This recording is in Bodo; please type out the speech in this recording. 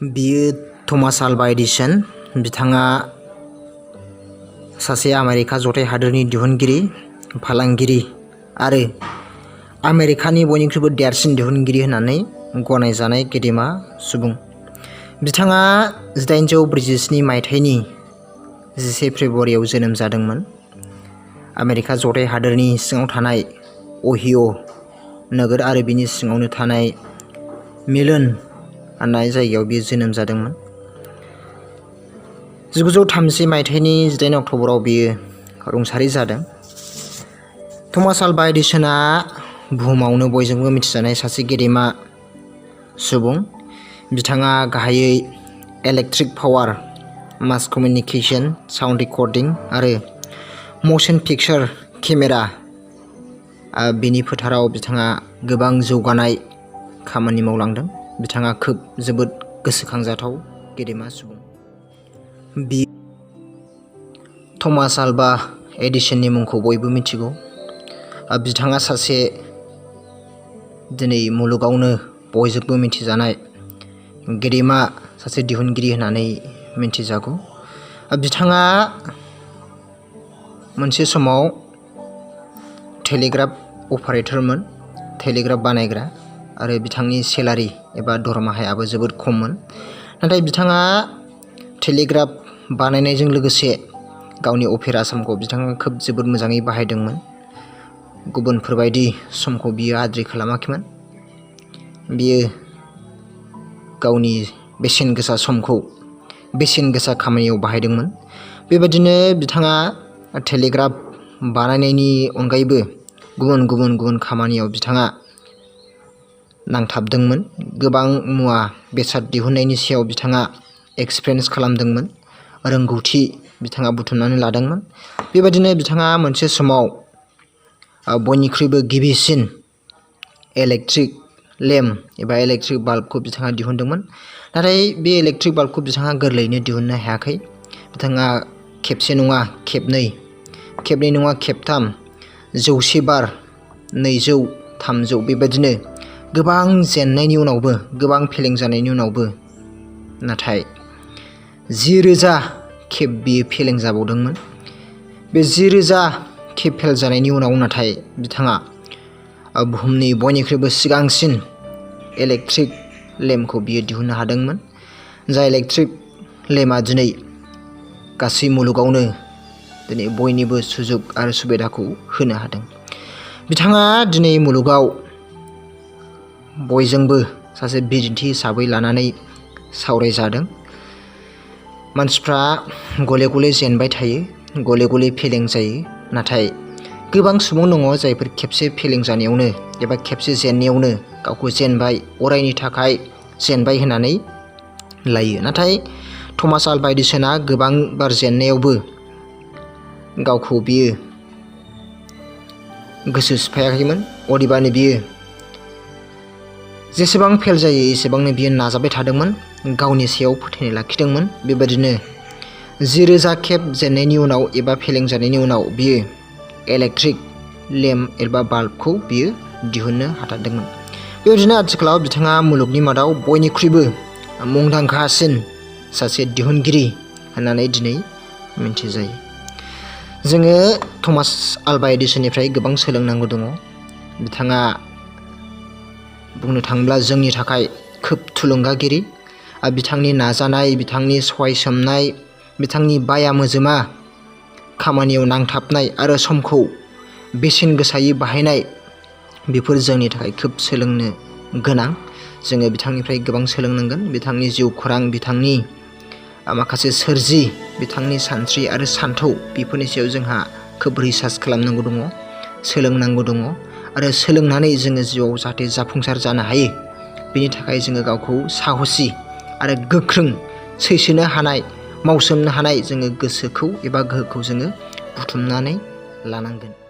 बियो थमास आल्वा एडिसन। बिथाङा सासे आमेरिका जथाय हादोरनि दिहुनगिरि, फालांगिरि आरो आमेरिकानि बयनिख्रुइबो देरसिन दिहुनगिरि होननानै गनायजानाय गेदेमा सुबुं। बिथाङा 1847 मायथाइनि 10 फेब्रुवारियाव जोनोम जादोंमोन। आमेरिका जथाय हादोरनि सिङाव थानाय अहिय' नोगोर आरो बिनि सिङावनो थानाय मिलन होननाय जायगायाव बियो जोनोम जादोंमोन। 1930 मायथाइनि 18 अक्ट'बराव बियो रुंसारि जादों। थमास आल्वा एडिसनआ बुहुमावनो बयजोंबो मिथिजानाय सासे गेदेमा सुबुं। बिथाङा गाहायै इलेक्ट्रिक पावार, मास कमिउनिकेशन, साउन्ड रेकर्डिं आरो मशन पिक्चार केमेरा बिनि फोथाराव बिथाङा गोबां जौगानाय खामानि मावलांदों। बिथाङा जोबोद गोसोखांजाथाव गेदेमा सुबुं। थमास आल्वा एडिसननि मुंखौ बयबो मिथिगौ। बिथाङा सासे दिनै मुलुगावनो बयजोंबो मिथिजानाय गेदेमा सासे दिहुनगिरि होननानै मिथिजागौ। बिथाङा मोनसे समाव टेलिग्राफ अपारेटरमोन, टेलिग्राफ बानायग्रा, आरो बिथांनि सेलारि एबा दरमाहायाबो जोबोद खममोन। नाथाय बिथाङा टेलिग्राफ बानायनायजों लोगोसे गावनि अफेरा समखौ बिथाङा जोबोद मोजाङै बाहायदोंमोन। गुबुनफोरबायदि समखौ बियो आद्रि खालामाखैमोन। बियो गावनि बेसेन गोसा समखौ बेसेन गोसा खामानियाव बाहायदोंमोन। बेबायदिनो बिथाङा टेलिग्राफ बानायनायनि अनगायैबो गुबुन खामानियाव बिथाङा नांथाबदोंमोन। गोबां मुवा बेसाद दिहुननायनि सायाव बिथाङा एक्सपिरियेन्स खालामदोंमोन, रोंगौथि बिथाङा बुथुमनानै लादोंमोन। बेबायदिनो बिथाङा मोनसे समाव बयनिख्रुइबो गिबिसिन इलेक्ट्रिक लेम्प एबा इलेक्ट्रिक बाल्बखौ बिथाङा दिहुनदोंमोन। नाथाय बे इलेक्ट्रिक बाल्बखौ बिथाङा गोरलैयैनो दिहुननो हायाखै। बिथाङा खेबसे नङा खेबनै, खेबनै नङा खेबथाम, 100 बार, 200, 300 बेबायदिनो गोबां जेननायनि उनावबो, गोबां फेलें जानायनि उनावबो, नाथाय 10,000 खेब बियो फेलें जाबावदोंमोन। बे 10,000 खेब फेल जानायनि उनाव नाथाय बिथाङा बुहुमनि बयनिख्रुइबो सिगांसिन इलेक्ट्रिक लेम्पखौ बियो दिहुननो हादोंमोन। जाय इलेक्ट्रिक लेम्पआ दिनै गासै मुलुगावनो दिनै बयनिबो सुजुग आरो सुबिदाखौ होनो हादों। बिथाङा दिनै मुलुगाव बयजोंबो सासे बिदिन्थि हिसाबै लानानै सावरायजादों। मानसिफ्रा गले गले जेनबाय थायो, गले गले फेलें जायो। नाथाय गोबां सुबुं दङ जायफोर खेबसे फेलें जानायावनो एबा खेबसे जेननायावनो गावखौ जेनबाय, अरायनि थाखाय जेनबाय होननानै लायो। नाथाय थमास आल्वा एडिसनआ गोबां बार जेननायावबो गावखौ बियो गोसो सिफायाखैमोन। अदेबानि बियो जेसेबां फेल जायो एसेबांनो बियो नाजाबाय थादोंमोन, गावनि सायाव फोथायनाय लाखिदोंमोन। बेबायदिनो 10,000 खेब जेननायनि उनाव एबा फेलें जानायनि उनाव बियो इलेक्ट्रिक लेम्प एबा बाल्बखौ बियो दिहुननो हाथारदोंमोन। बेबायदिनो आथिखालाव बिथाङा मुलुगनि मादाव बयनिख्रुइबो मुंदांखासिन सासे दिहुनगिरि होननानै दिनै मिथिजायो। जोङो थमास आल्वा एडिसननिफ्राय गोबां सोलोंनांगौ दङ। बिथाङा बुंनो थाङोब्ला जोंनि थाखाय खोब थुलुंगागिरि। बिथांनि नाजानाय, बिथांनि सहाय सोमनाय, बिथांनि बाया मोजोमा खामानियाव नांथाबनाय आरो समखौ बेसेन गोसायै बाहायनाय, बेफोर जोंनि थाखाय खोब सोलोंनो गोनां। जोङो बिथांनिफ्राय गोबां सोलोंनांगोन। बिथांनि जिउ खौरां, बिथांनि माखासे सोरजि, बिथांनि सानस्रि आरो सान्थौ, बेफोरनि सायाव जोंहा खोब रिसार्च खालामनांगौ दङ, सोलोंनांगौ दङ। आरो सोलोंनानै जोङो जिउआव जाहाथे जाफुंसार जानो हायो, बेनि थाखाय जोङो गावखौ साहसि आरो गोख्रों, सैसोनो हानाय, मावसोमनो हानाय जोङो गोसोखौ एबा गोहोखौ जोङो बुथुमनानै लानांगोन।